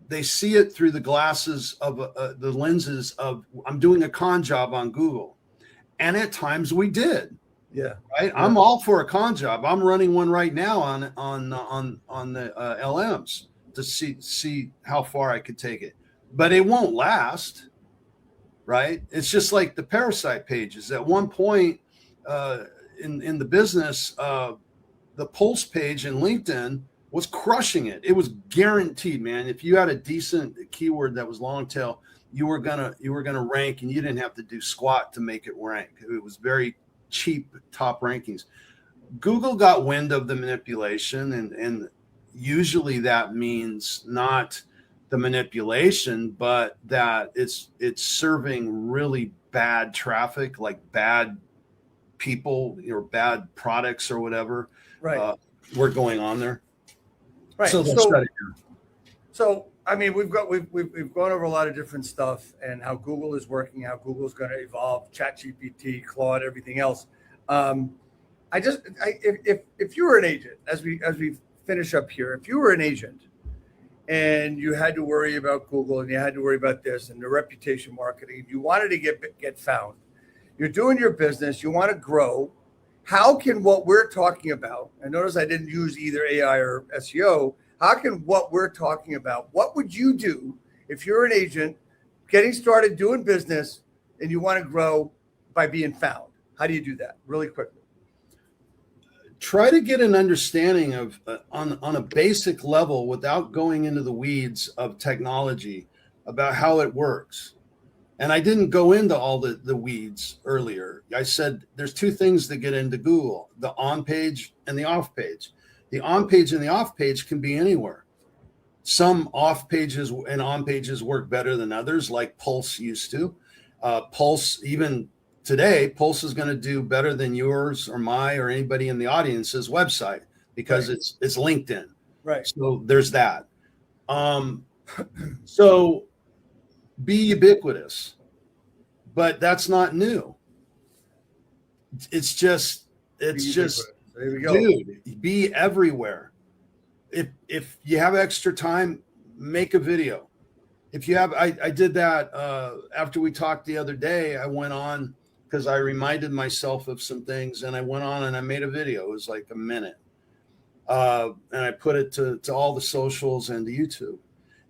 S2: They see it through the glasses of the lenses of, I'm doing a con job on Google. And at times we did.
S1: Yeah.
S2: Right. Yeah. I'm all for a con job. I'm running one right now on the LMs to see how far I could take it, but it won't last. Right. It's just like the parasite pages. At one point in the business, the Pulse page in LinkedIn was crushing it. It was guaranteed, man. If you had a decent keyword that was long tail, you were gonna rank, and you didn't have to do squat to make it rank. It was very cheap top rankings. Google got wind of the manipulation, and usually that means not the manipulation, but that it's serving really bad traffic, like bad people or bad products or whatever.
S1: Right.
S2: Were going on there.
S1: Right.
S2: So
S1: I mean, we've gone over a lot of different stuff and how Google is working, how Google's going to evolve, ChatGPT, Claude, everything else. If you were an agent, as we finish up here, if you were an agent and you had to worry about Google and you had to worry about this and the reputation marketing, you wanted to get found, you're doing your business, you want to grow, how can what we're talking about, and notice I didn't use either AI or SEO, how can what we're talking about, what would you do if you're an agent getting started doing business and you want to grow by being found? How do you do that really quickly?
S2: Try to get an understanding of on a basic level without going into the weeds of technology about how it works. And I didn't go into all the weeds earlier. I said there's two things that get into Google, the on page and the off page. The on page and the off page can be anywhere. Some off pages and on pages work better than others, like Pulse used to. Pulse, even today, Pulse is going to do better than yours or my or anybody in the audience's website because
S1: Right.
S2: it's LinkedIn.
S1: Right.
S2: So there's that. So be ubiquitous, but that's not new. It's just
S1: There we go.
S2: dude, be everywhere. If you have extra time, make a video. If you have, I did that after we talked the other day. I went on because I reminded myself of some things, and I went on and I made a video. It was like a minute, and I put it to all the socials and to YouTube.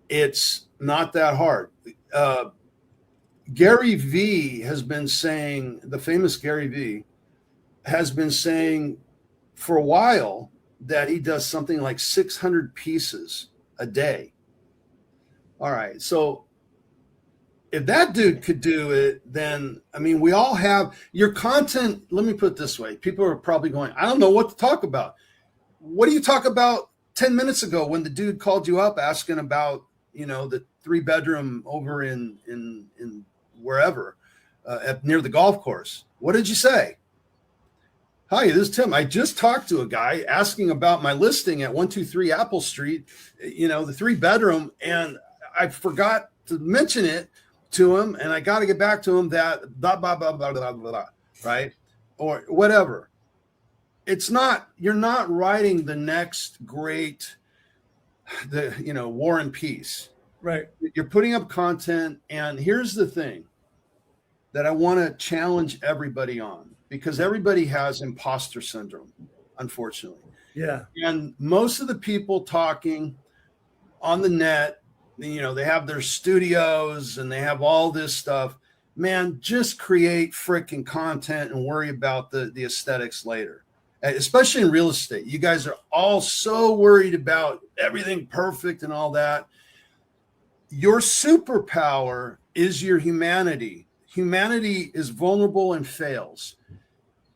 S2: It's not that hard. Gary V has been saying, the famous Gary V has been saying for a while that he does something like 600 pieces a day. All right. So if that dude could do it, then, I mean, we all have your content. Let me put it this way. People are probably going, I don't know what to talk about. What do you talk about 10 minutes ago when the dude called you up asking about, the 3-bedroom over in wherever, near the golf course? What did you say? Hi, this is Tim. I just talked to a guy asking about my listing at 123 Apple Street, the 3-bedroom, and I forgot to mention it to him, and I got to get back to him that blah, blah, blah, blah, blah, blah, blah, right? Or whatever. You're not writing the next great, War and Peace.
S1: Right.
S2: You're putting up content, and here's the thing that I want to challenge everybody on, because everybody has imposter syndrome, unfortunately.
S1: Yeah.
S2: And most of the people talking on the net, they have their studios and they have all this stuff. Man, just create freaking content and worry about the aesthetics later, especially in real estate. You guys are all so worried about everything perfect and all that. Your superpower is your humanity. Humanity is vulnerable and fails.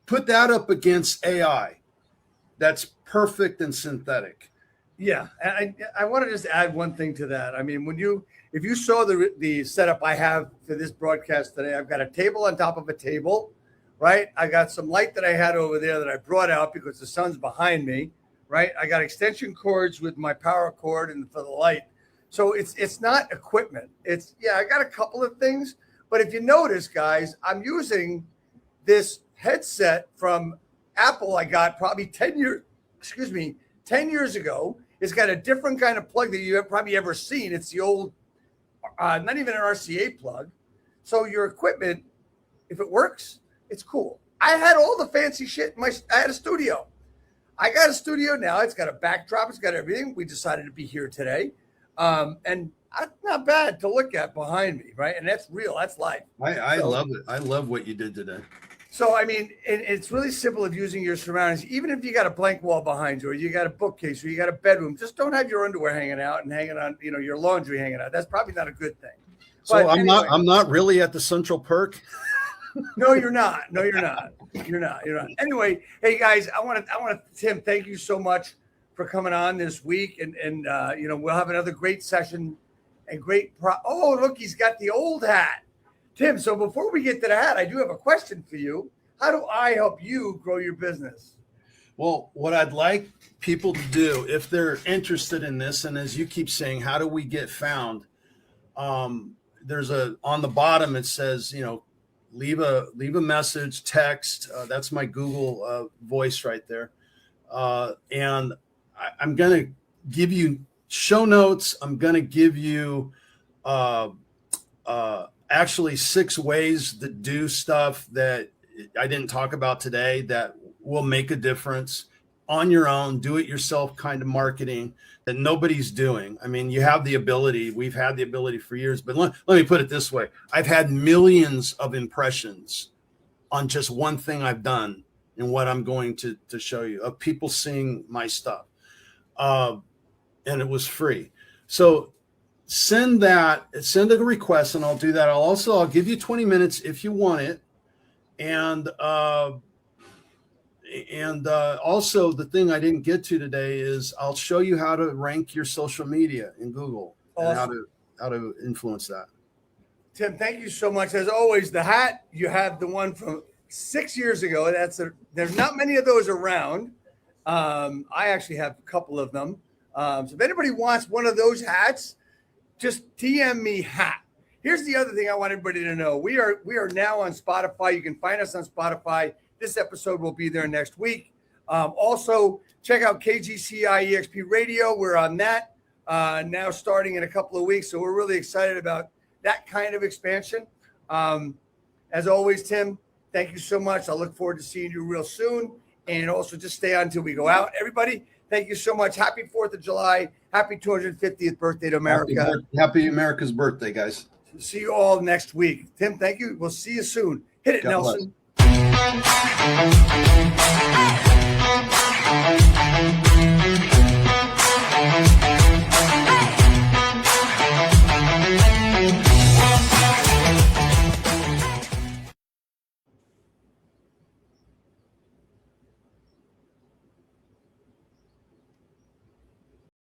S2: Put that up against AI. That's perfect and synthetic.
S1: Yeah, I want to just add one thing to that. I mean, if you saw the setup I have for this broadcast today, I've got a table on top of a table, right? I got some light that I had over there that I brought out because the sun's behind me, right? I got extension cords with my power cord and for the light. So it's not equipment. I got a couple of things, but if you notice, guys, I'm using this headset from Apple. I got probably 10 years ago. It's got a different kind of plug that you have probably ever seen. It's the old, not even an RCA plug. So your equipment, if it works, it's cool. I had all the fancy shit. I had a studio. I got a studio now. It's got a backdrop. It's got everything. We decided to be here today. And not bad to look at behind me, right? And that's real. That's life.
S2: I love it. I love what you did today.
S1: So, I mean, it's really simple of using your surroundings. Even if you got a blank wall behind you, or you got a bookcase, or you got a bedroom, just don't have your underwear hanging out and hanging on, your laundry hanging out. That's probably not a good thing.
S2: So I'm not really at the Central Perk.
S1: No, you're not. No, you're not. You're not. Anyway, hey guys, I want to, Tim, thank you so much for coming on this week, and we'll have another great session and oh, look, he's got the old hat. Tim, so before we get to the hat, I do have a question for you. How do I help you grow your business?
S2: Well, what I'd like people to do, if they're interested in this, and as you keep saying, how do we get found? There's on the bottom, it says, leave a message, text. That's my Google voice right there. And I'm going to give you show notes. I'm going to give you actually 6 ways that do stuff that I didn't talk about today that will make a difference on your own, do it yourself kind of marketing that nobody's doing. I mean, you have the ability, we've had the ability for years, but let me put it this way. I've had millions of impressions on just one thing I've done and what I'm going to show you, of people seeing my stuff. And it was free. So send a request and I'll do that. I'll give you 20 minutes if you want it. And also the thing I didn't get to today is I'll show you how to rank your social media in Google. Awesome. And how to influence that.
S1: Tim, thank you so much. As always, the hat, you have the one from 6 years ago. There's not many of those around. I actually have a couple of them. So if anybody wants one of those hats, just DM me hat. Here's the other thing I want everybody to know. We are now on Spotify. You can find us on Spotify. This episode will be there next week. Also, check out KGCI EXP Radio. We're on that now starting in a couple of weeks. So we're really excited about that kind of expansion. As always, Tim, thank you so much. I look forward to seeing you real soon. And also just stay on until we go out. Everybody, thank you so much. Happy 4th of July. Happy 250th birthday to America.
S2: Happy America's birthday, guys.
S1: See you all next week. Tim, thank you. We'll see you soon. Hit it, God Nelson. Bless.